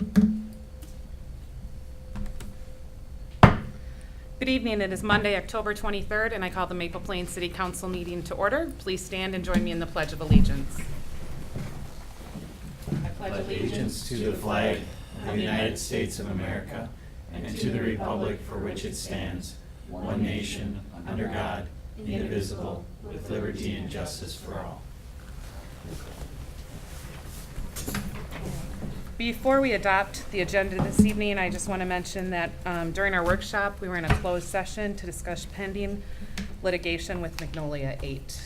Good evening. It is Monday, October 23rd, and I call the Maple Plains City Council meeting to order. Please stand and join me in the Pledge of Allegiance. I pledge Allegiance to the flag of the United States of America and to the republic for which it stands, one nation, under God, indivisible, with liberty and justice for all. Before we adopt the agenda this evening, I just want to mention that during our workshop, we were in a closed session to discuss pending litigation with Magnolia 8.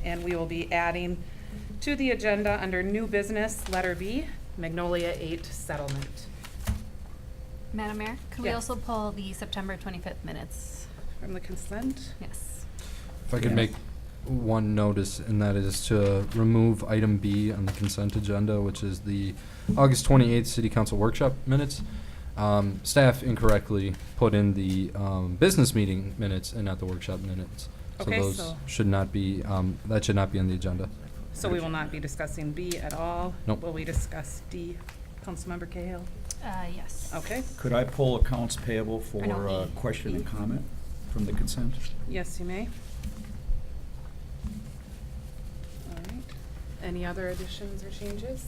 And we will be adding to the agenda under new business, letter B, Magnolia 8 settlement. Madam Mayor, could we Yes. also pull the September 25th minutes? From the consent? Yes. If I could make one notice, and that is to remove item B on the consent agenda, which is the August 28th City Council Workshop minutes. Staff incorrectly put in the business meeting minutes and not the workshop minutes. Okay, So those so- should not be, that should not be on the agenda. So we will not be discussing B at all? Nope. Will we discuss D? Councilmember Cahill? Yes. Okay. Could I pull accounts payable Or no, for E. question and E. comment from the consent? Yes, you may. All right. Any other additions or changes?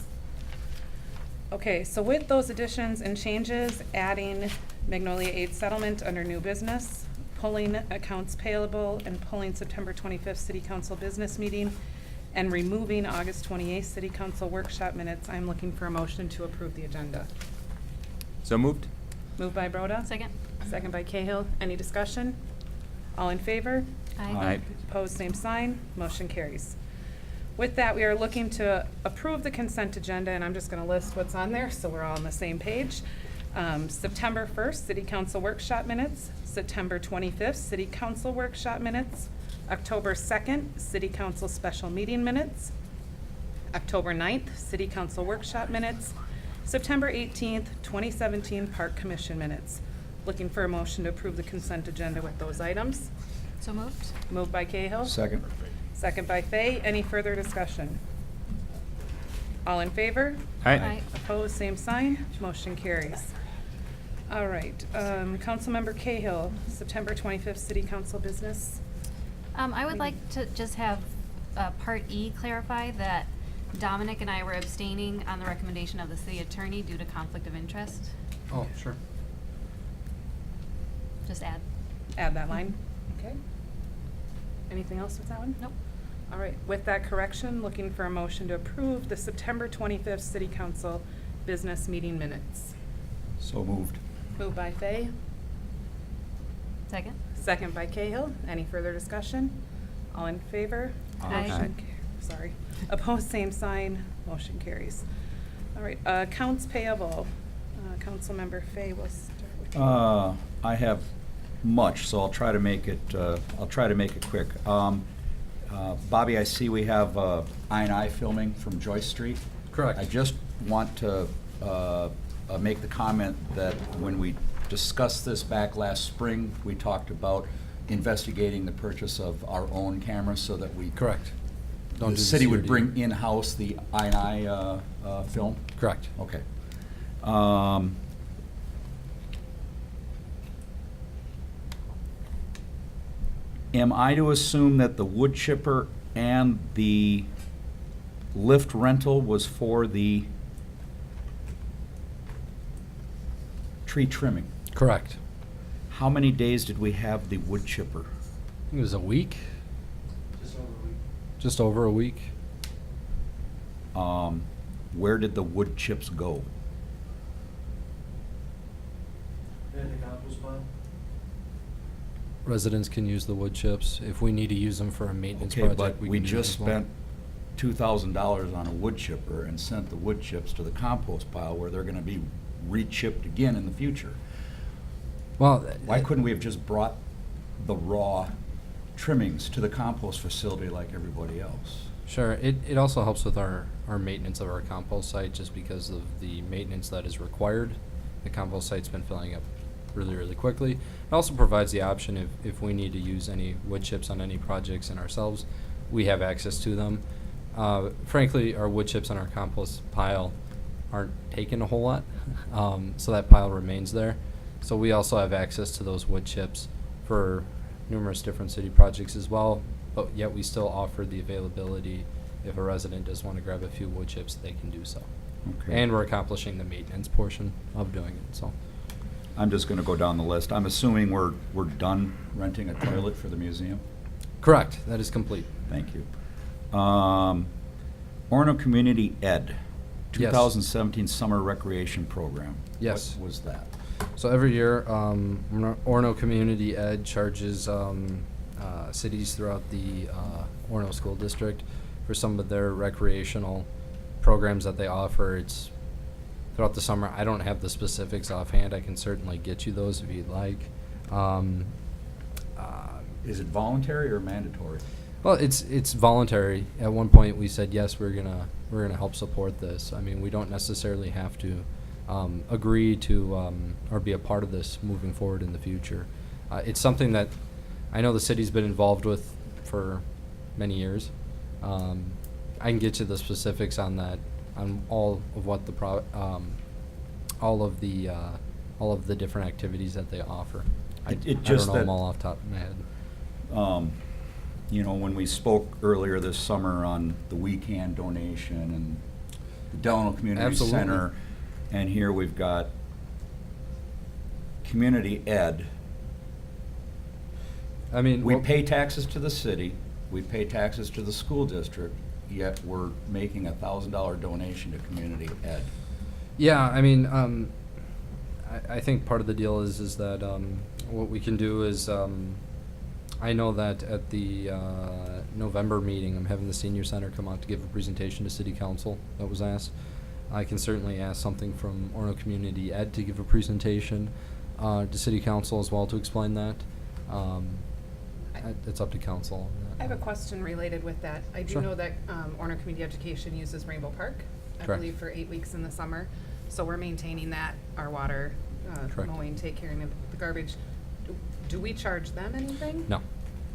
Okay, so with those additions and changes, adding Magnolia 8 settlement under new business, pulling accounts payable, and pulling September 25th City Council business meeting, and removing August 28th City Council workshop minutes, I'm looking for a motion to approve the agenda. So moved? Moved by Broda. Second? Second by Cahill. Any discussion? All in favor? Aye. Opposed, same sign. Motion carries. With that, we are looking to approve the consent agenda, and I'm just going to list what's on there so we're all on the same page. September 1st, City Council Workshop Minutes. September 25th, City Council Workshop Minutes. October 2nd, City Council Special Meeting Minutes. October 9th, City Council Workshop Minutes. September 18th, 2017 Park Commission Minutes. Looking for a motion to approve the consent agenda with those items. So moved? Moved by Cahill. Second. Second by Fay. Any further discussion? All in favor? Aye. Opposed, same sign. Motion carries. All right, Councilmember Cahill, September 25th City Council business. I would like to just have Part E clarify that Dominic and I were abstaining on the recommendation of the city attorney due to conflict of interest. Oh, sure. Just add. Add that line. Okay. Anything else with that one? Nope. All right, with that correction, looking for a motion to approve the September 25th City Council business meeting minutes. So moved. Moved by Fay, Second? second by Cahill. Any further discussion? All in favor? Aye. Motion sorry. Opposed, same sign. Motion carries. All right, accounts payable. Councilmember Fay will start with you. I have much, so I'll try to make it, quick. Bobby, I see we have I&I filming from Joyce Street. Correct. I just want to make the comment that when we discussed this back last spring, we talked about investigating the purchase of our own cameras so that we. Correct. Don't The do city would COD. bring in-house the I&I film? Correct. Okay. Am I to assume that the wood chipper and the lift rental was for the tree trimming? Correct. How many days did we have the wood chipper? I think it was a week. Just over a week. Where did the wood chips go? Residents can use the wood chips. If we need to use them for a maintenance Okay, project, but we we can use them just as well. spent $2,000 on a wood chipper and sent the wood chips to the compost pile where they're gonna be re-chipped again in the future. Well, Why couldn't we have just brought the raw trimmings to the compost facility like everybody else? Sure. It also helps with our maintenance of our compost site just because of the maintenance that is required. The compost site's been filling up really, really quickly. It also provides the option if we need to use any wood chips on any projects and ourselves, we have access to them. Frankly, our wood chips on our compost pile aren't taken a whole lot, so that pile remains there. So we also have access to those wood chips for numerous different city projects as well, but yet we still offer the availability if a resident does want to grab a few wood chips, they can do so. Okay. And we're accomplishing the maintenance portion of doing it, so. I'm just gonna go down the list. I'm assuming we're done renting a toilet for the museum? Correct, that is complete. Thank you. Orono Community Ed, Yes. 2017 Summer Recreation Program. Yes. What was that? So every year, Orono Community Ed charges cities throughout the Orono School District for some of their recreational programs that they offer. It's throughout the summer. I don't have the specifics offhand. I can certainly get you those if you'd like. Is it voluntary or mandatory? Well, it's voluntary. At one point, we said yes, we're gonna help support this. I mean, we don't necessarily have to agree to or be a part of this moving forward in the future. It's something that I know the city's been involved with for many years. I can get you the specifics on that, on all of what the all of the different activities that they offer. I It just don't know them that- all off the top of my head. You know, when we spoke earlier this summer on the We Can donation and the Delano Community Absolutely. Center, and here we've got Community Ed. I mean, We what- pay taxes to the city, we pay taxes to the school district, yet we're making a $1,000 donation to Community Ed. Yeah, I mean, I think part of the deal is that what we can do is I know that at the November meeting, I'm having the senior center come out to give a presentation to city council that was asked. I can certainly ask something from Orono Community Ed to give a presentation to city council as well to explain that. It's up to council. I have a question related with that. I do Sure. know that Orono Community Education uses Rainbow Park, I Correct. believe, for 8 weeks in the summer. So we're maintaining that, our water, Correct. mowing, take care of the garbage. Do we charge them anything? No,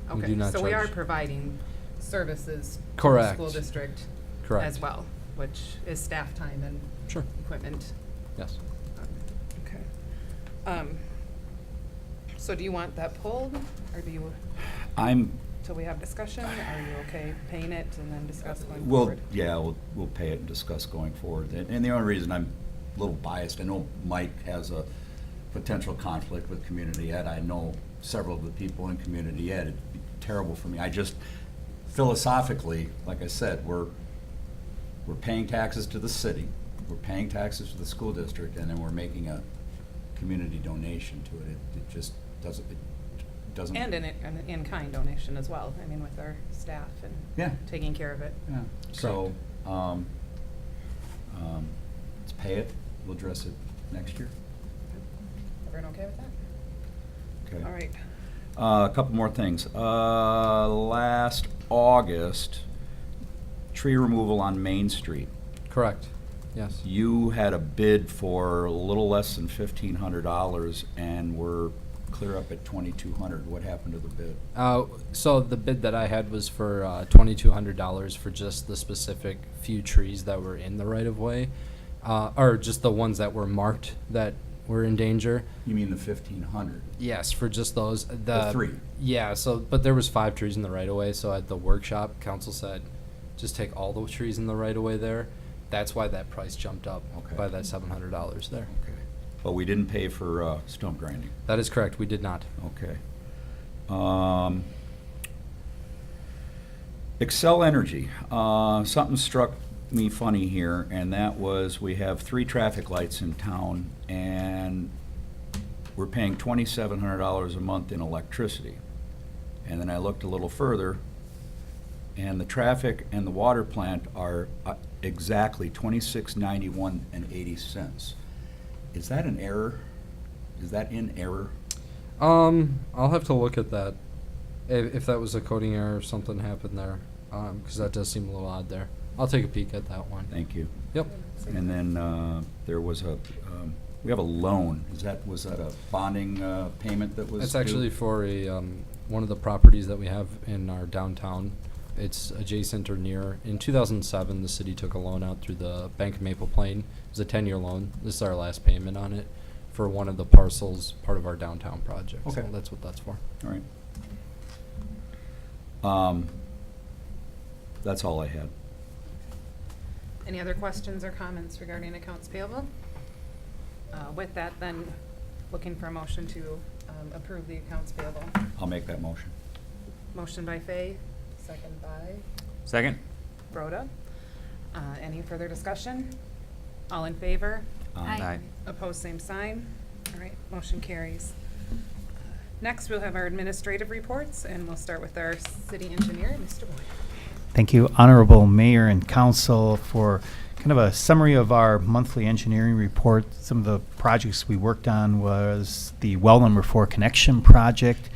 we Okay, do not so we are charge. providing services to the Correct. school district Correct. as well, which is staff time and Sure, equipment. yes. Okay. So do you want that pulled, or do you, I'm, till we have discussion? Are you okay paying it and then discuss going Well, forward? yeah, we'll pay it and discuss going forward. And the only reason I'm a little biased, I know Mike has a potential conflict with Community Ed. I know several of the people in Community Ed. It'd be terrible for me. I just, philosophically, like I said, we're paying taxes to the city, we're paying taxes to the school district, and then we're making a community donation to it. It just doesn't, it doesn't. And an in-kind donation as well, I mean, with our staff Yeah. and taking care of it. Yeah, so, let's pay it, we'll address it next year. Everyone okay with that? Okay. All right. A couple more things. Last August, tree removal on Main Street. Correct, yes. You had a bid for a little less than $1,500, and we're clear up at $2,200. What happened to the bid? So the bid that I had was for $2,200 for just the specific few trees that were in the right of way, or just the ones that were marked that were in danger. You mean the $1,500? Yes, for just those. The three? Yeah. So, but there was 5 trees in the right of way. So at the workshop, council said, just take all the trees in the right of way there. That's why that price jumped up Okay. by that $700 there. Okay. But we didn't pay for stump grinding? That is correct. We did not. Okay. Excel Energy, something struck me funny here, and that was we have 3 traffic lights in town, and we're paying $2,700 a month in electricity. And then I looked a little further, and the traffic and the water plant are exactly $26.91.80. Is that an error? Is that in error? I'll have to look at that, if that was a coding error or something happened there, because that does seem a little odd there. I'll take a peek at that one. Thank you. Yep. And then there was we have a loan. Was that a bonding payment that was It's due? actually for a one of the properties that we have in our downtown It's adjacent or near. In 2007, the city took a loan out through the Bank of Maple Plain. It was a 10-year loan. This is our last payment on it for one of the parcels, part of our downtown project. Okay. So that's what that's for. All right. That's all I had. Any other questions or comments regarding accounts payable? With that, then, looking for a motion to approve the accounts payable. I'll make that motion. Motion by Fay, second by Second? Rhoda. Any further discussion? All in favor? Aye. Opposed, same sign. All right, motion carries. Next, we'll have our administrative reports, and we'll start with our city engineer, Mr. Boyd. Thank you, Honorable Mayor and Council, for kind of a summary of our monthly engineering report. Some of the projects we worked on was the well number 4 connection project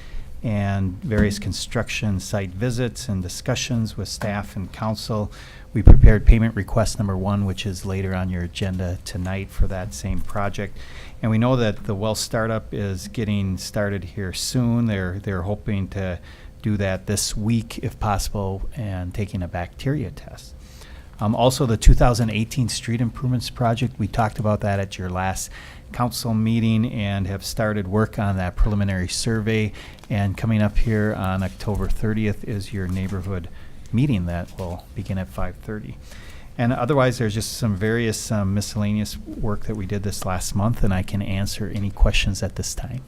and various construction site visits and discussions with staff and council. We prepared payment request number 1, which is later on your agenda tonight for that same project. And we know that the well startup is getting started here soon. They're hoping to do that this week if possible and taking a bacteria test. Also, the 2018 street improvements project, we talked about that at your last council meeting and have started work on that preliminary survey. And coming up here on October 30th is your neighborhood meeting that will begin at 5:30. And otherwise, there's just some various miscellaneous work that we did this last month, and I can answer any questions at this time.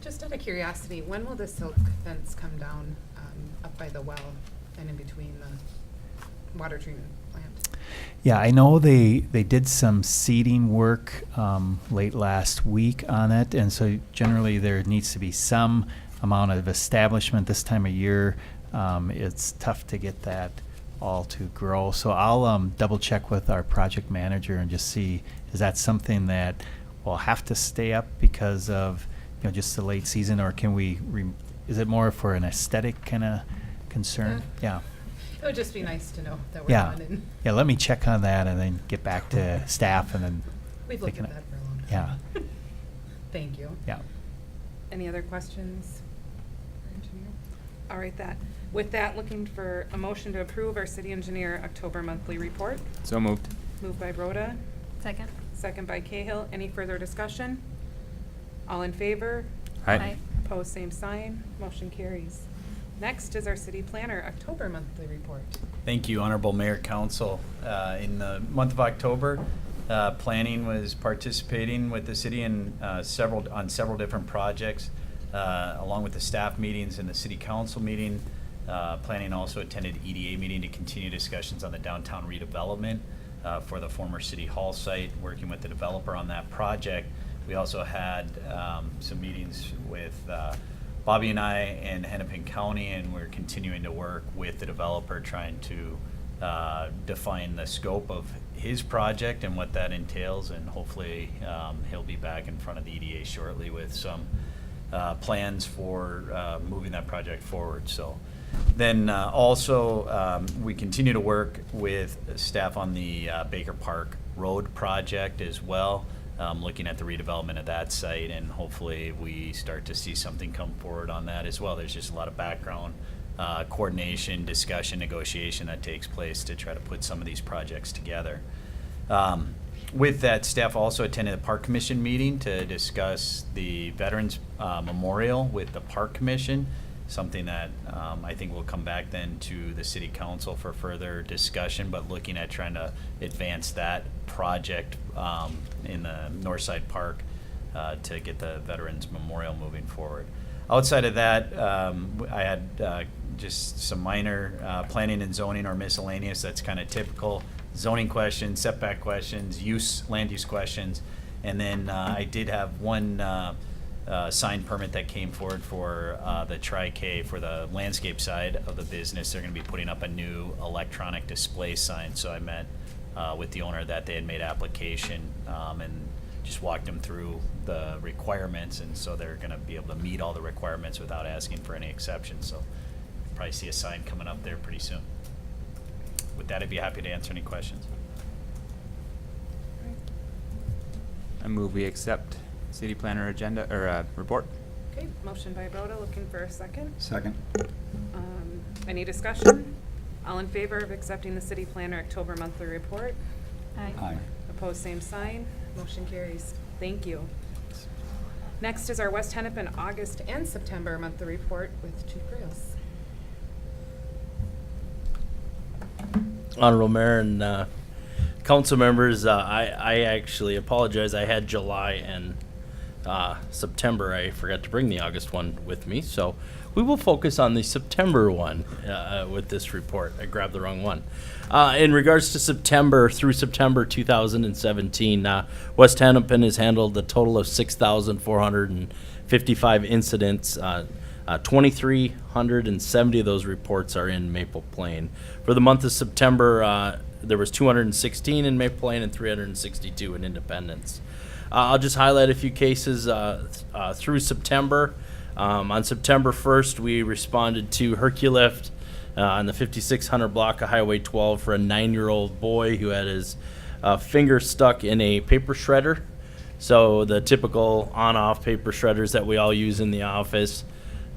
Just out of curiosity, when will the silk fence come down up by the well and in between the water treatment plant? Yeah, I know they did some seeding work late last week on it, and so generally there needs to be some amount of establishment this time of year. It's tough to get that all to grow. So I'll double check with our project manager and just see, is that something that will have to stay up because of just the late season, or can we, is it more for an aesthetic kind of concern? Yeah. It would just be nice to know that we're Yeah. done. And Yeah, let me check on that and then get back to staff and then. we've looked they at can- that for a long Yeah, time. Thank you. yeah. Any other questions? for engineer? All right, with that, looking for a motion to approve our city engineer October monthly report. So moved. Moved by Rhoda, Second? second by Cahill. Any further discussion? All in favor? Aye. Opposed, same sign. Motion carries. Next is our city planner October monthly report. Thank you, Honorable Mayor, Council. In the month of October, planning was participating with the city in several different projects, along with the staff meetings and the city council meeting. Planning also attended EDA meeting to continue discussions on the downtown redevelopment for the former city hall site, working with the developer on that project. We also had some meetings with Bobby and I in Hennepin County, and we're continuing to work with the developer trying to define the scope of his project and what that entails, and hopefully he'll be back in front of the EDA shortly with some plans for moving that project forward. So then also we continue to work with staff on the Baker Park Road project as well. Looking at the redevelopment of that site, and hopefully we start to see something come forward on that as well. There's just a lot of background coordination, discussion, negotiation that takes place to try to put some of these projects together. With that, staff also attended a Park Commission meeting to discuss the Veterans Memorial with the Park Commission, something that I think will come back then to the City Council for further discussion, but looking at trying to advance that project in the Northside Park to get the Veterans Memorial moving forward. Outside of that, I had just some minor planning and zoning or miscellaneous that's kind of typical. Zoning questions, setback questions, land use questions, and then I did have one sign permit that came forward for the Tri-K for the landscape side of the business. They're going to be putting up a new electronic display sign, so I met with the owner that they had made application and just walked them through the requirements, and so they're going to be able to meet all the requirements without asking for any exceptions. So probably see a sign coming up there pretty soon. With that, I'd be happy to answer any questions. I move we accept city planner agenda, or report. Okay, motion by Rhoda, looking for a second. Second. Any discussion? All in favor of accepting the city planner October monthly report? Aye. Opposed, same sign. Motion carries. Thank you. Next is our West Hennepin August and September monthly report with Chief Rios. Honorable Mayor and council members, I actually apologize. I had July and September. I forgot to bring the August one with me, so we will focus on the September one with this report. I grabbed the wrong one. In regards to September, through September 2017, West Hennepin has handled a total of 6,455 incidents. 2,370 of those reports are in Maple Plain. For the month of September, there was 216 in Maple Plain and 362 in Independence. I'll just highlight a few cases through September. On September 1st, we responded to Herculift on the 5600 block of Highway 12 for a 9-year-old boy who had his finger stuck in a paper shredder. So the typical on-off paper shredders that we all use in the office.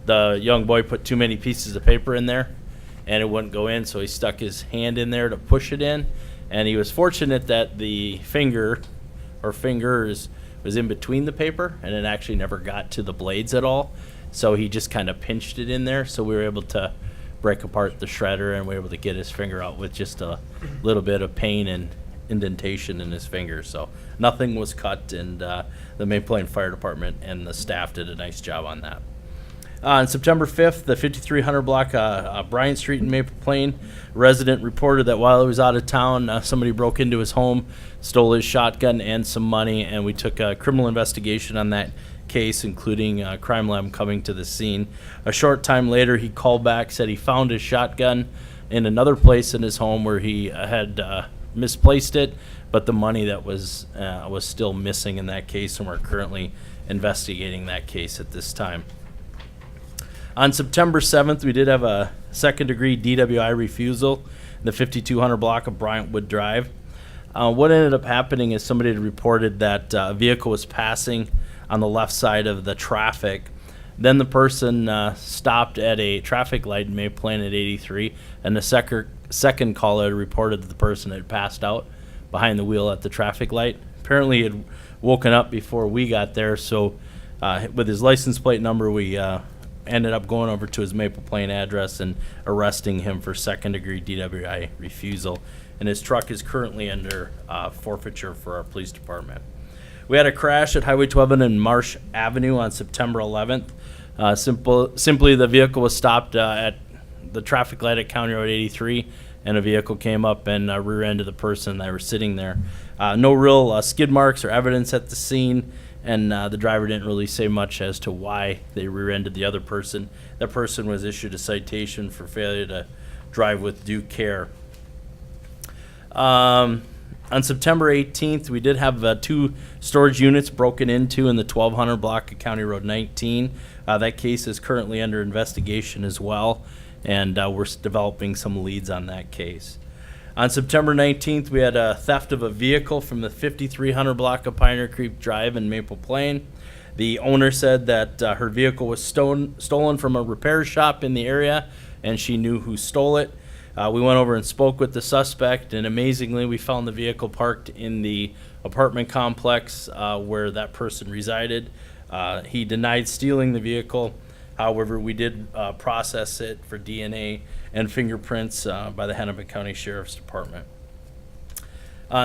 The young boy put too many pieces of paper in there and it wouldn't go in, so he stuck his hand in there to push it in. And he was fortunate that the finger or fingers was in between the paper and it actually never got to the blades at all. So he just kind of pinched it in there. So we were able to break apart the shredder and we were able to get his finger out with just a little bit of pain and indentation in his finger. So nothing was cut, and the Maple Plain Fire Department and the staff did a nice job on that. On September 5th, the 5300 block, Bryant Street in Maple Plain, a resident reported that while he was out of town, somebody broke into his home, stole his shotgun and some money, and we took a criminal investigation on that case, including Crime Lab coming to the scene. A short time later, he called back, said he found his shotgun in another place in his home where he had misplaced it, but the money that was still missing in that case, and we're currently investigating that case at this time. On September 7th, we did have a second-degree DWI refusal in the 5200 block of Bryantwood Drive. What ended up happening is somebody had reported that a vehicle was passing on the left side of the traffic. Then the person stopped at a traffic light in Maple Plain at 83, and the second caller reported that the person had passed out behind the wheel at the traffic light. Apparently he had woken up before we got there, so with his license plate number, we ended up going over to his Maple Plain address and arresting him for second-degree DWI refusal. And his truck is currently under forfeiture for our police department. We had a crash at Highway 12 and Marsh Avenue on September 11th. Simply, the vehicle was stopped at the traffic light at County Road 83, and a vehicle came up and rear-ended the person that was sitting there. No real skid marks or evidence at the scene, and the driver didn't really say much as to why they rear-ended the other person. That person was issued a citation for failure to drive with due care. On September 18th, we did have 2 storage units broken into in the 1200 block of County Road 19. That case is currently under investigation as well, and we're developing some leads on that case. On September 19th, we had a theft of a vehicle from the 5300 block of Pioneer Creek Drive in Maple Plain. The owner said that her vehicle was stolen from a repair shop in the area, and she knew who stole it. We went over and spoke with the suspect, and amazingly, we found the vehicle parked in the apartment complex where that person resided. He denied stealing the vehicle. However, we did process it for DNA and fingerprints by the Hennepin County Sheriff's Department.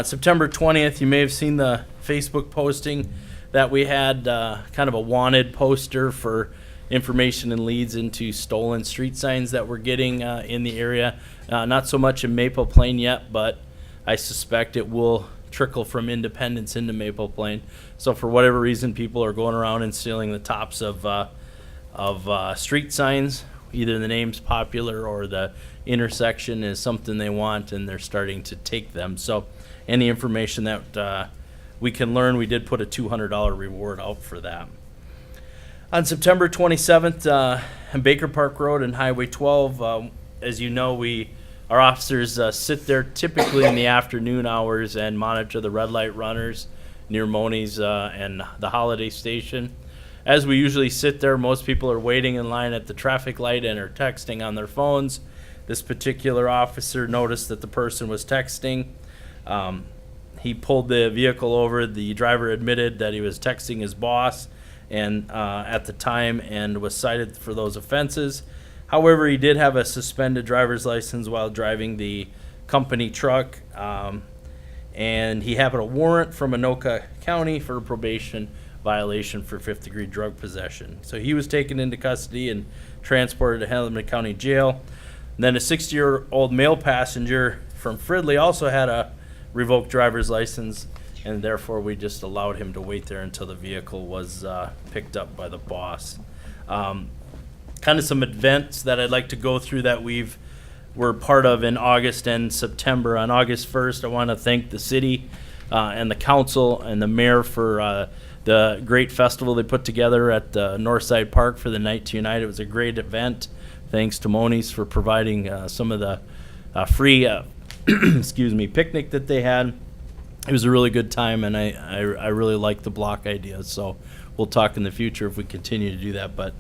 September 20th, you may have seen the Facebook posting that we had, kind of a wanted poster for information and leads into stolen street signs that we're getting in the area. Not so much in Maple Plain yet, but I suspect it will trickle from Independence into Maple Plain. So for whatever reason, people are going around and stealing the tops of street signs. Either the name's popular or the intersection is something they want, and they're starting to take them. So any information that we can learn, we did put a $200 reward out for that. On September 27th, on Baker Park Road and Highway 12, as you know, our officers sit there typically in the afternoon hours and monitor the red light runners near Moni's and the Holiday Station. As we usually sit there, most people are waiting in line at the traffic light and are texting on their phones. This particular officer noticed that the person was texting. He pulled the vehicle over. The driver admitted that he was texting his boss and at the time and was cited for those offenses. However, he did have a suspended driver's license while driving the company truck, and he had a warrant from Anoka County for a probation violation for fifth-degree drug possession. So he was taken into custody and transported to Hamilton County Jail. And then a 60-year-old male passenger from Fridley also had a revoked driver's license, and therefore we just allowed him to wait there until the vehicle was picked up by the boss. Kind of some events that I'd like to go through that we're part of in August and September. On August 1st, I want to thank the city and the council and the mayor for the great festival they put together at Northside Park for the Night to Unite. It was a great event. Thanks to Moni's for providing some of the free picnic that they had. It was a really good time, and I really like the block idea. So we'll talk in the future if we continue to do that. But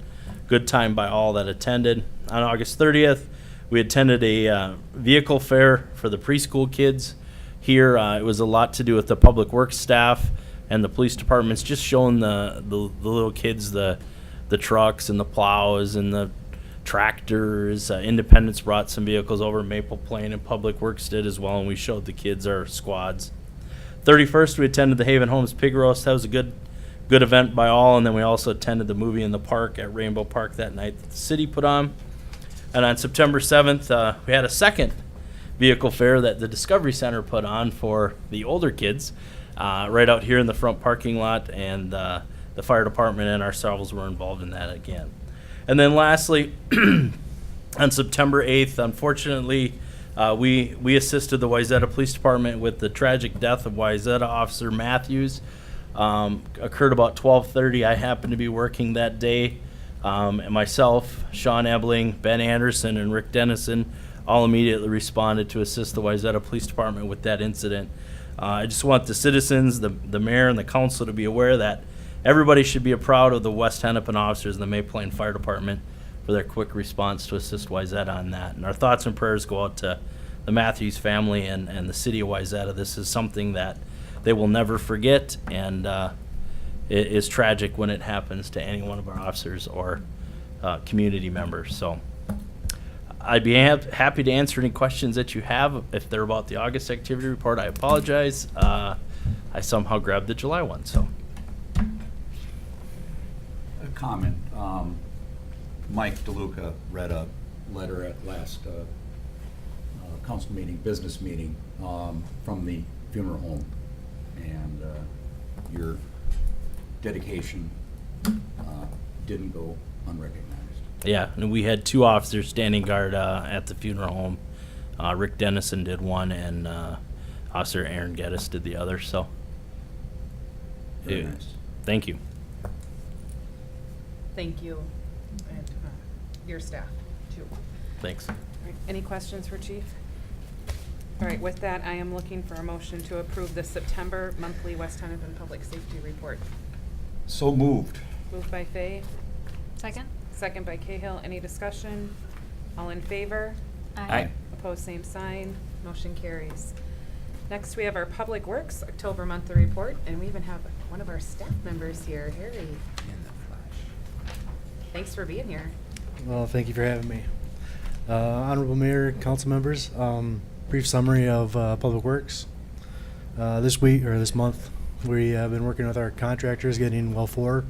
good time by all that attended. On August 30th, we attended a vehicle fair for the preschool kids here. It was a lot to do with the public works staff and the police departments, just showing the little kids the trucks and the plows and the tractors. Independence brought some vehicles over. Maple Plain and Public Works did as well, and we showed the kids our squads. 31st, we attended the Haven Homes Pig Roast. That was a good event by all, and then we also attended the movie in the park at Rainbow Park that night that the city put on. And on September 7th, we had a second vehicle fair that the Discovery Center put on for the older kids right out here in the front parking lot, and the fire department and ourselves were involved in that again. And then lastly, on September 8th, unfortunately, we assisted the Wayzata Police Department with the tragic death of Wayzata Officer Matthews. Occurred about 12:30. I happened to be working that day. And myself, Sean Ebling, Ben Anderson, and Rick Dennison all immediately responded to assist the Wayzata Police Department with that incident. I just want the citizens, the mayor, and the council to be aware that everybody should be proud of the West Hennepin officers and the May Plain Fire Department for their quick response to assist Wayzata on that. And our thoughts and prayers go out to the Matthews family and the city of Wayzata. This is something that they will never forget, and it is tragic when it happens to any one of our officers or community members. So I'd be happy to answer any questions that you have. If they're about the August activity report, I apologize. I somehow grabbed the July one. So A comment. Mike DeLuca read a letter at last council meeting, business meeting, from the funeral home, and your dedication didn't go unrecognized. yeah, and we had two officers standing guard at the funeral home. Rick Dennison did one, and Officer Aaron Geddes did the other. So Very Yeah. nice. Thank you. Thank you, and your staff, too. Thanks. All right, any questions for Chief? All right, with that, I am looking for a motion to approve the September monthly West Hennepin Public Safety Report. So moved. Moved by Fay, Second? second by Cahill. Any discussion? All in favor? Aye. Opposed, same sign. Motion carries. Next, we have our Public Works October monthly report, and we even have one of our staff members here, Harry. Thanks for being here. Well, thank you for having me. Honorable Mayor, council members, brief summary of Public Works. This week, or this month, we have been working with our contractors, getting well 4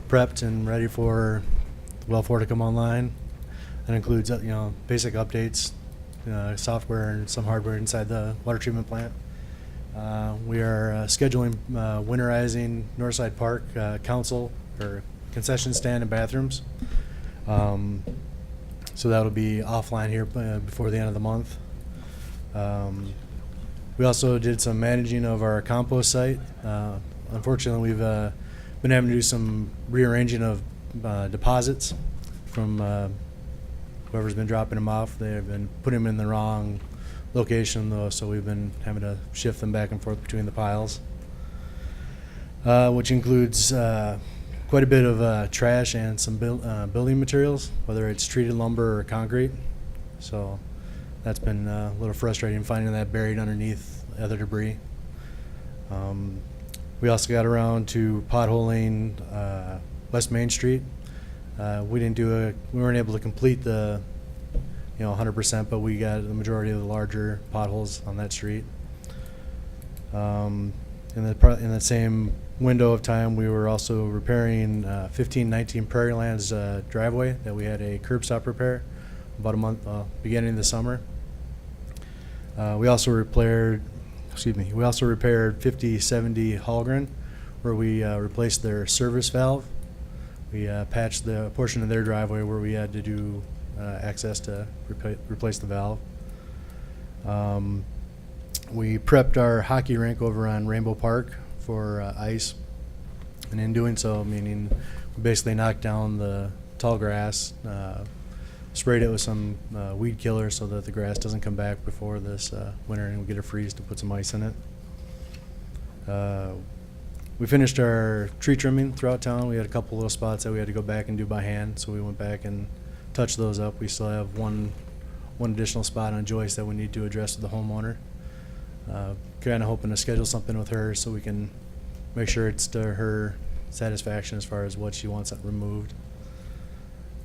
prepped and ready for well 4 to come online. That includes, basic updates, software and some hardware inside the water treatment plant. We are scheduling winterizing Northside Park council or concession stand and bathrooms. So that'll be offline here before the end of the month. We also did some managing of our compost site. Unfortunately, we've been having to do some rearranging of deposits from whoever's been dropping them off. They've been putting them in the wrong location, though, so we've been having to shift them back and forth between the piles, which includes quite a bit of trash and some building materials, whether it's treated lumber or concrete. So that's been a little frustrating finding that buried underneath other debris. We also got around to potholing West Main Street. We weren't able to complete the 100%, but we got the majority of the larger potholes on that street. In the same window of time, we were also repairing 1519 Prairie Lands driveway that we had a curb stop repair about a month, beginning of the summer. We also repaired 5070 Hallgren, where we replaced their service valve. We patched the portion of their driveway where we had to do access to replace the valve. We prepped our hockey rink over on Rainbow Park for ice, and in doing so, meaning we basically knocked down the tall grass, sprayed it with some weed killer so that the grass doesn't come back before this winter and we get a freeze to put some ice in it. We finished our tree trimming throughout town. We had a couple little spots that we had to go back and do by hand, so we went back and touched those up. We still have one additional spot on Joyce that we need to address with the homeowner. Kind of hoping to schedule something with her so we can make sure it's to her satisfaction as far as what she wants removed.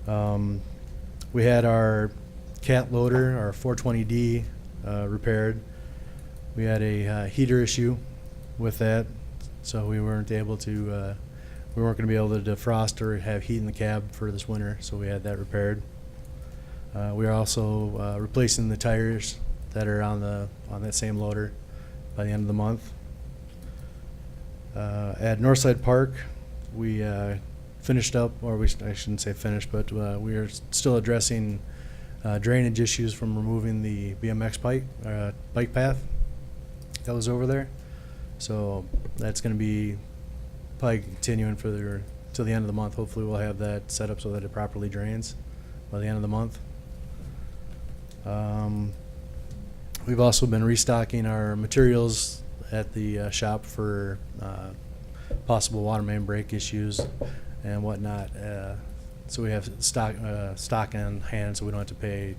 We had our cat loader, our 420D, repaired. We had a heater issue with that, so we weren't able to, we weren't going to be able to defrost or have heat in the cab for this winter, so we had that repaired. We are also replacing the tires that are on that same loader by the end of the month. At Northside Park, we finished up, or I shouldn't say finished, but we are still addressing drainage issues from removing the BMX bike path that was over there. So that's going to be probably continuing till the end of the month. Hopefully we'll have that set up so that it properly drains by the end of the month. We've also been restocking our materials at the shop for possible water main break issues and whatnot. So we have stock on hand, so we don't have to pay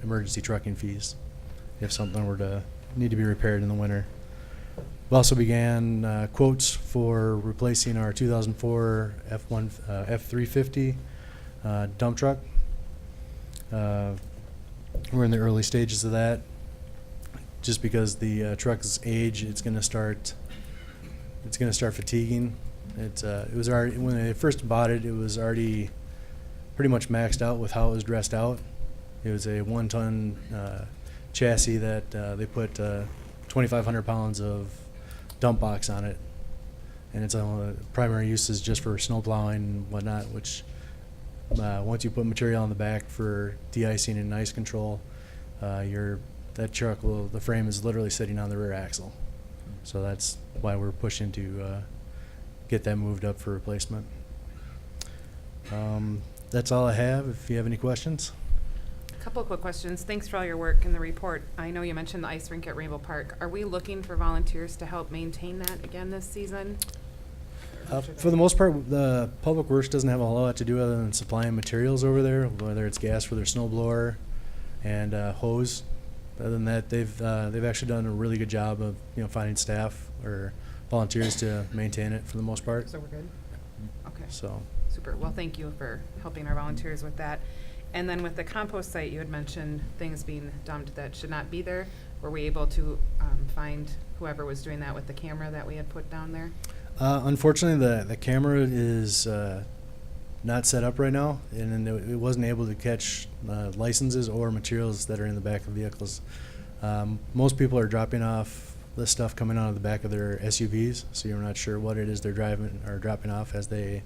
emergency trucking fees if something were to need to be repaired in the winter. We also began quotes for replacing our 2004 F350 dump truck. We're in the early stages of that. Just because the truck's age, it's going to start fatiguing. It was already, when I first bought it, it was already pretty much maxed out with how it was dressed out. It was a 1-ton chassis that they put 2,500 pounds of dump box on it, and its primary use is just for snow plowing and whatnot. Which once you put material on the back for de-icing and ice control, that truck the frame is literally sitting on the rear axle. So that's why we're pushing to get that moved up for replacement. That's all I have. If you have any questions. Couple of quick questions. Thanks for all your work in the report. I know you mentioned the ice rink at Rainbow Park. Are we looking for volunteers to help maintain that again this season? For the most part, the Public Works doesn't have a whole lot to do other than supplying materials over there, whether it's gas for their snow blower and hose. Other than that, they've actually done a really good job of finding staff or volunteers to maintain it for the most part. So we're good? Okay. So Super. Well, thank you for helping our volunteers with that. And then with the compost site, you had mentioned things being dumped that should not be there. Were we able to find whoever was doing that with the camera that we had put down there? Unfortunately, the camera is not set up right now, and it wasn't able to catch licenses or materials that are in the back of vehicles. Most people are dropping off the stuff coming out of the back of their SUVs, so you're not sure what it is they're driving or dropping off as they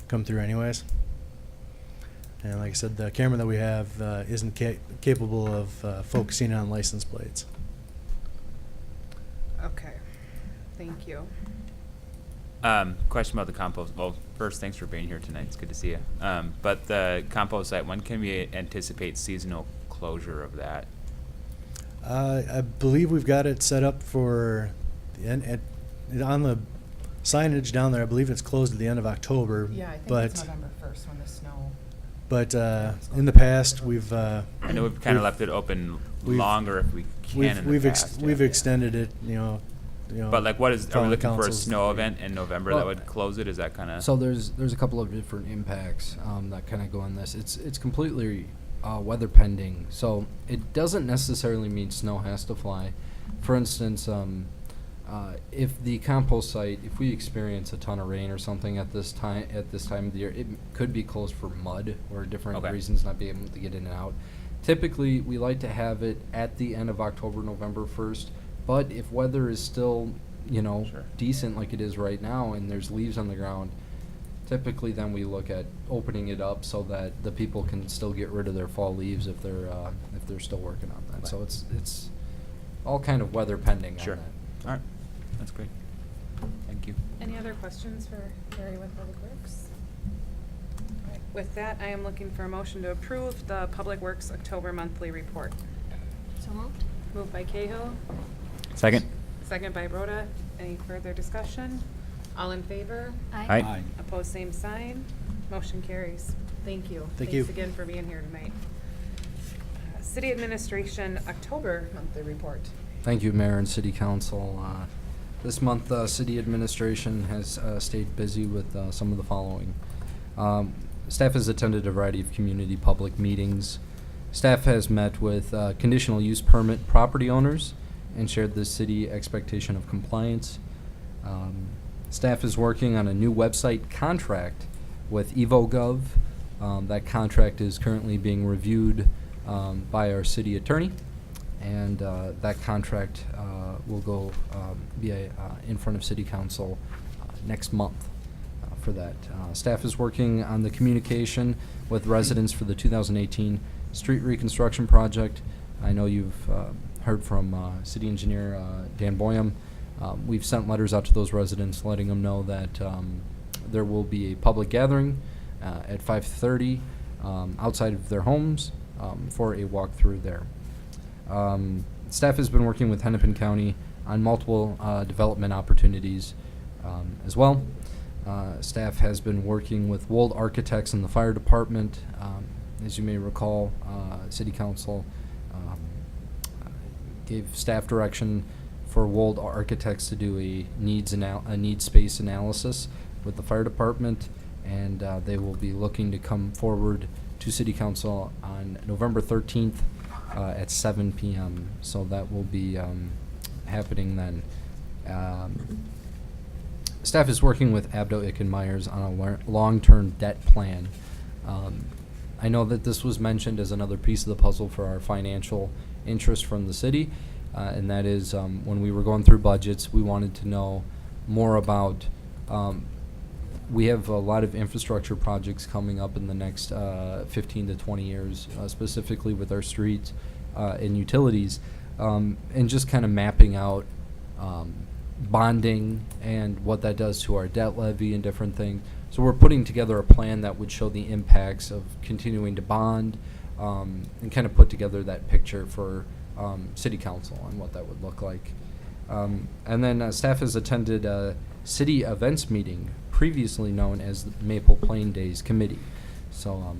come through anyways. And like I said, the camera that we have isn't capable of focusing on license plates. Okay. Thank you. Question about the compost. Well, first, thanks for being here tonight. It's good to see you. But the compost site, when can we anticipate seasonal closure of that? I believe we've got it set up for the end. On the signage down there, I believe it's closed at the end of October. Yeah, I think but it's November 1st when the snow But in the past, we've I know we've kind of left it open we've- longer if we can in the past. we've extended it. You know. But like, what is, are we following looking for a council's- snow event in November that Well, would close it? Is that kind of? So there's a couple of different impacts that kind of go on this. It's completely weather pending. So it doesn't necessarily mean snow has to fly. For instance, if the compost site, if we experience a ton of rain or something at this time of the year, it could be closed for mud or different Okay. reasons, not being able to get in and out. Typically, we like to have it at the end of October, November 1st. But if weather is still, Sure. decent like it is right now, and there's leaves on the ground, typically then we look at opening it up so that the people can still get rid of their fall leaves if they're still working on that. So it's all kind of weather pending Sure. on that. All right, that's great. Thank you. Any other questions for Gary with Public Works? All right, with that, I am looking for a motion to approve the Public Works October monthly report. So moved? Moved by Cahill, Second. second by Rhoda. Any further discussion? All in favor? Aye. Aye. Opposed, same sign. Motion carries. Thank you. Thank you. Thanks again for being here tonight. City Administration October monthly report. Thank you, Mayor and City Council. This month, City Administration has stayed busy with some of the following. Staff has attended a variety of community public meetings. Staff has met with conditional use permit property owners and shared the city expectation of compliance. Staff is working on a new website contract with EvoGov. That contract is currently being reviewed by our city attorney, and that contract will go be in front of City Council next month for that. Staff is working on the communication with residents for the 2018 street reconstruction project. I know you've heard from City Engineer Dan Boyum. We've sent letters out to those residents letting them know that there will be a public gathering at 5:30 outside of their homes for a walkthrough there. Staff has been working with Hennepin County on multiple development opportunities as well. Staff has been working with Wold Architects and the Fire Department. As you may recall, City Council gave staff direction for Wold Architects to do a needs space analysis with the Fire Department, and they will be looking to come forward to City Council on November 13th at 7 p.m. So that will be happening then. Staff is working with Abdo Ickenmeyers on a long-term debt plan. I know that this was mentioned as another piece of the puzzle for our financial interest from the city, and that is when we were going through budgets, we wanted to know more about. We have a lot of infrastructure projects coming up in the next 15 to 20 years, specifically with our streets and utilities, and just kind of mapping out bonding and what that does to our debt levy and different things. So we're putting together a plan that would show the impacts of continuing to bond and kind of put together that picture for City Council on what that would look like. And then staff has attended a city events meeting previously known as the Maple Plain Days Committee. So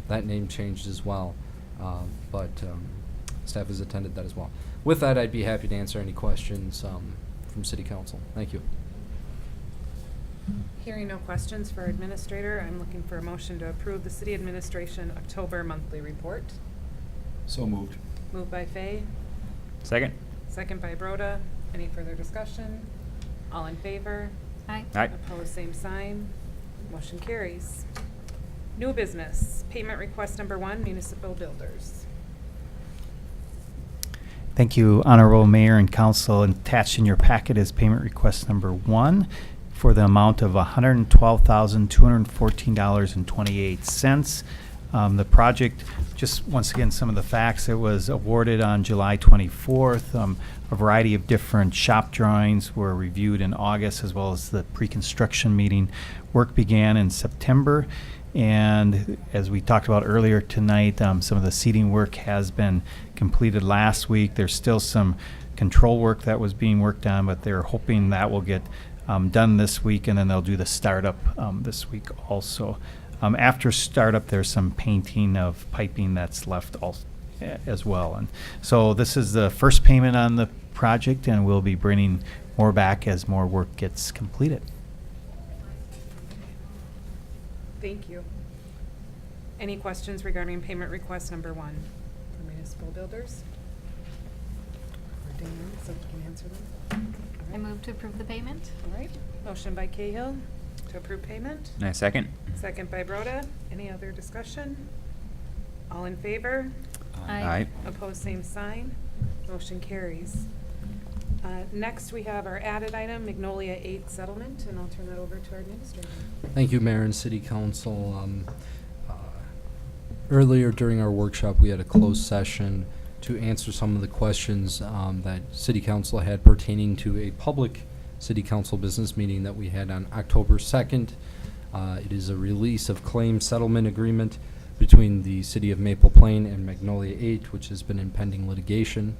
that name changed as well, but staff has attended that as well. With that, I'd be happy to answer any questions from City Council. Thank you. Hearing no questions for Administrator, I'm looking for a motion to approve the City Administration October monthly report. So moved. Moved by Fay, Second. second by Broda. Any further discussion? All in favor? Aye. Aye. Opposed, same sign. Motion carries. New business, payment request number 1, municipal builders. Thank you, Honorable Mayor and Council. Attached in your packet is payment request number 1 for the amount of $112,214.28. The project, just once again, some of the facts, it was awarded on July 24th. A variety of different shop drawings were reviewed in August, as well as the pre-construction meeting. Work began in September, and as we talked about earlier tonight, some of the seating work has been completed last week. There's still some control work that was being worked on, but they're hoping that will get done this week, and then they'll do the startup this week also. After startup, there's some painting of piping that's left as well. And so this is the first payment on the project, and we'll be bringing more back as more work gets completed. Thank you. Any questions regarding payment request number 1 for municipal builders? Or Dan, so you can answer them. I move to approve the payment. All right, motion by Cahill to approve payment, Nice second. second by Broda. Any other discussion? All in favor? Aye. Opposed, same sign. Motion carries. Next, we have our added item, Magnolia 8 settlement, and I'll turn that over to our administrator. Thank you, Mayor and City Council. Earlier during our workshop, we had a closed session to answer some of the questions that City Council had pertaining to a public City Council business meeting that we had on October 2nd. It is a release of claim settlement agreement between the City of Maple Plain and Magnolia 8, which has been in pending litigation.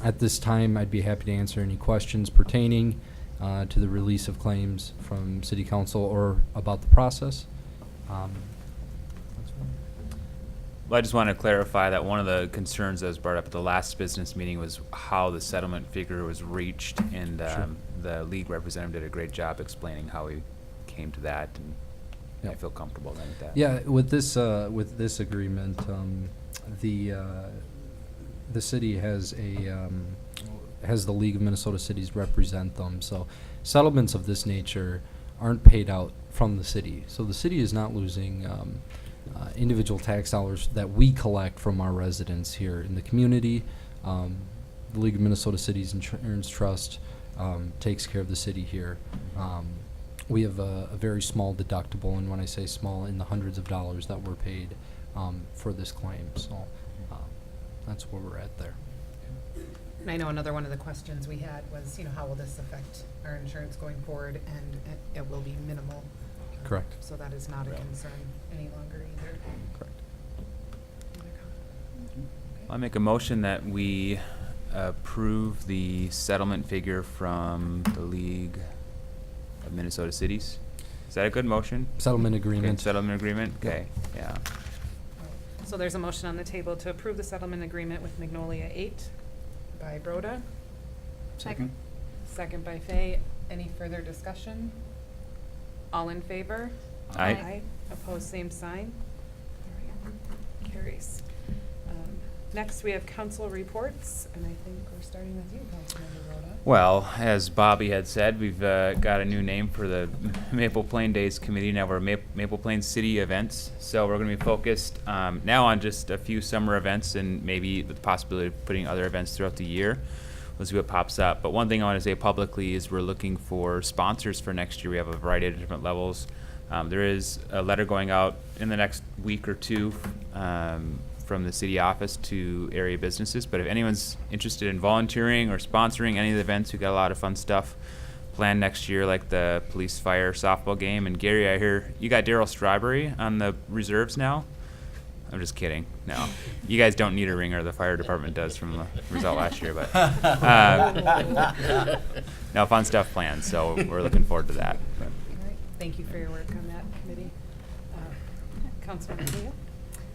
At this time, I'd be happy to answer any questions pertaining to the release of claims from City Council or about the process. That's fine. Well, I just want to clarify that one of the concerns that was brought up at the last business meeting was how the settlement figure was reached, and Sure. the league representative did a great job explaining how we came to that, and I Yep. feel comfortable then with that. Yeah, with this agreement, the city has the League of Minnesota Cities represent them. So settlements of this nature aren't paid out from the city. So the city is not losing individual tax dollars that we collect from our residents here in the community. The League of Minnesota Cities Insurance Trust takes care of the city here. We have a very small deductible, and when I say small, in the hundreds of dollars that were paid for this claim. So that's where we're at there. And I know another one of the questions we had was, how will this affect our insurance going forward? And it will be minimal. Correct. So that is not a concern any longer either. Correct. Other comments? I make a motion that we approve the settlement figure from the League of Minnesota Cities. Is that a good motion? Settlement Okay, agreement. settlement agreement? Yep. Okay, yeah. So there's a motion on the table to approve the settlement agreement with Magnolia 8 by Broda, Second? second by Fay. Any further discussion? All in favor? Aye. Opposed, same sign. All right. Carries. Next, we have council reports, and I think we're starting with you, Councilmember Broda. Well, as Bobby had said, we've got a new name for the Maple Plain Days Committee. Now we're Maple Plain City Events. So we're going to be focused now on just a few summer events and maybe with the possibility of putting other events throughout the year. We'll see what pops up. But one thing I want to say publicly is we're looking for sponsors for next year. We have a variety of different levels. There is a letter going out in the next week or two from the city office to area businesses. But if anyone's interested in volunteering or sponsoring any of the events, we've got a lot of fun stuff planned next year, like the police fire softball game. And Gary, I hear you got Daryl Strawberry on the reserves now. I'm just kidding. No, you guys don't need a ringer. The fire department does from the result last year. But no, fun stuff planned. So we're looking forward to that. But All right. Thank you for your work on that committee. Councilmember Cahill?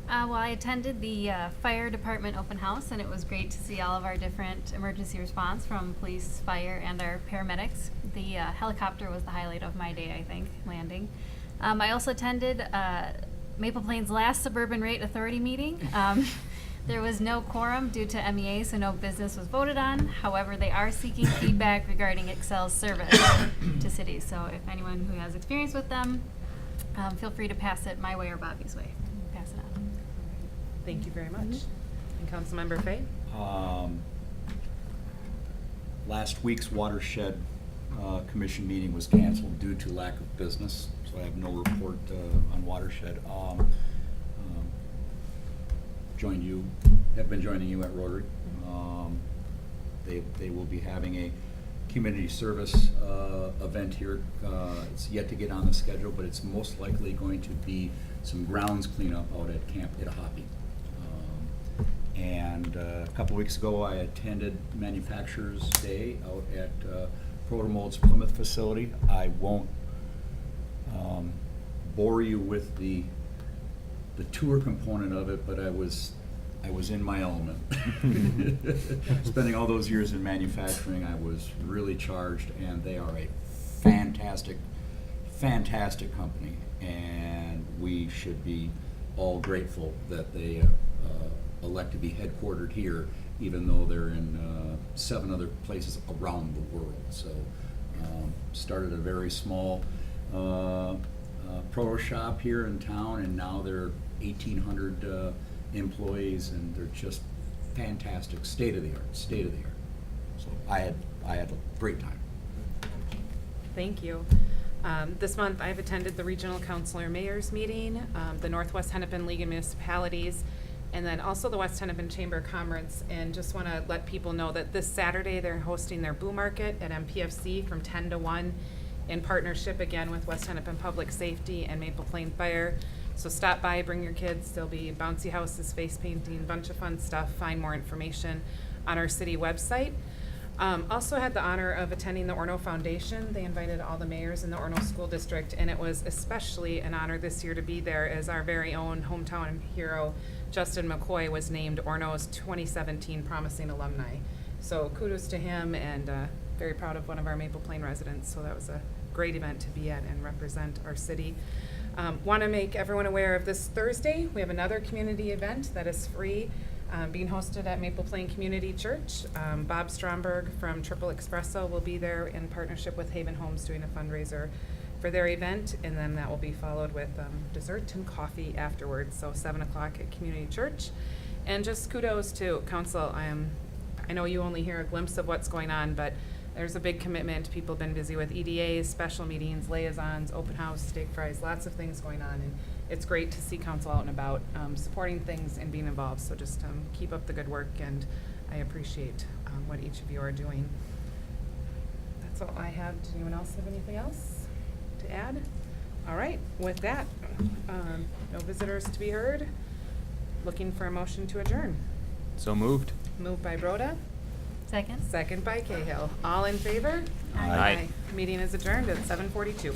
Well, I attended the fire department open house, and it was great to see all of our different emergency response from police, fire, and our paramedics. The helicopter was the highlight of my day, I think, landing. I also attended Maple Plain's last Suburban Rate Authority meeting. There was no quorum due to MEA, so no business was voted on. However, they are seeking feedback regarding Excel's service to cities. So if anyone who has experience with them, feel free to pass it my way or Bobby's way. Pass it on. Thank you very much. And Councilmember Fay? Last week's watershed commission meeting was canceled due to lack of business, so I have no report on watershed. Have been joining you at Rotary. They will be having a community service event here. It's yet to get on the schedule, but it's most likely going to be some grounds cleanup out at Camp Itahopee. And a couple weeks ago, I attended Manufacturers Day out at Protomold's Plymouth facility. I won't bore you with the tour component of it, but I was in my element. Spending all those years in manufacturing, I was really charged, and they are a fantastic, fantastic company, and we should be all grateful that they elect to be headquartered here, even though they're in 7 other places around the world. So started a very small proto shop here in town, and now they're 1,800 employees, and they're just fantastic, state of the art. So I had a great time. Thank you. This month, I've attended the Regional Councilor Mayor's Meeting, the Northwest Hennepin League of Municipalities, and then also the West Hennepin Chamber of Commerce. And just want to let people know that this Saturday, they're hosting their Boo Market at MPFC from 10 to 1 in partnership again with West Hennepin Public Safety and Maple Plain Fire. So stop by, bring your kids. There'll be bouncy houses, face painting, a bunch of fun stuff. Find more information on our city website. Also had the honor of attending the Orno Foundation. They invited all the mayors in the Orno School District, and it was especially an honor this year to be there as our very own hometown hero, Justin McCoy, was named Orno's 2017 Promising Alumni. So kudos to him, and very proud of one of our Maple Plain residents. So that was a great event to be at and represent our city. Want to make everyone aware of this Thursday. We have another community event that is free, being hosted at Maple Plain Community Church. Bob Stromberg from Triple Espresso will be there in partnership with Haven Homes doing a fundraiser for their event, and then that will be followed with dessert and coffee afterwards, so 7 o'clock at Community Church. And just kudos to council. I know you only hear a glimpse of what's going on, but there's a big commitment. People have been busy with EDAs, special meetings, liaisons, open house, steak fries, lots of things going on, and it's great to see council out and about supporting things and being involved. So just keep up the good work, and I appreciate what each of you are doing. That's all I have. Does anyone else have anything else to add? All right, with that, no visitors to be heard. Looking for a motion to adjourn. So moved. Moved by Broda, Second? second by Cahill. All in favor? Aye. Meeting is adjourned at 7:42.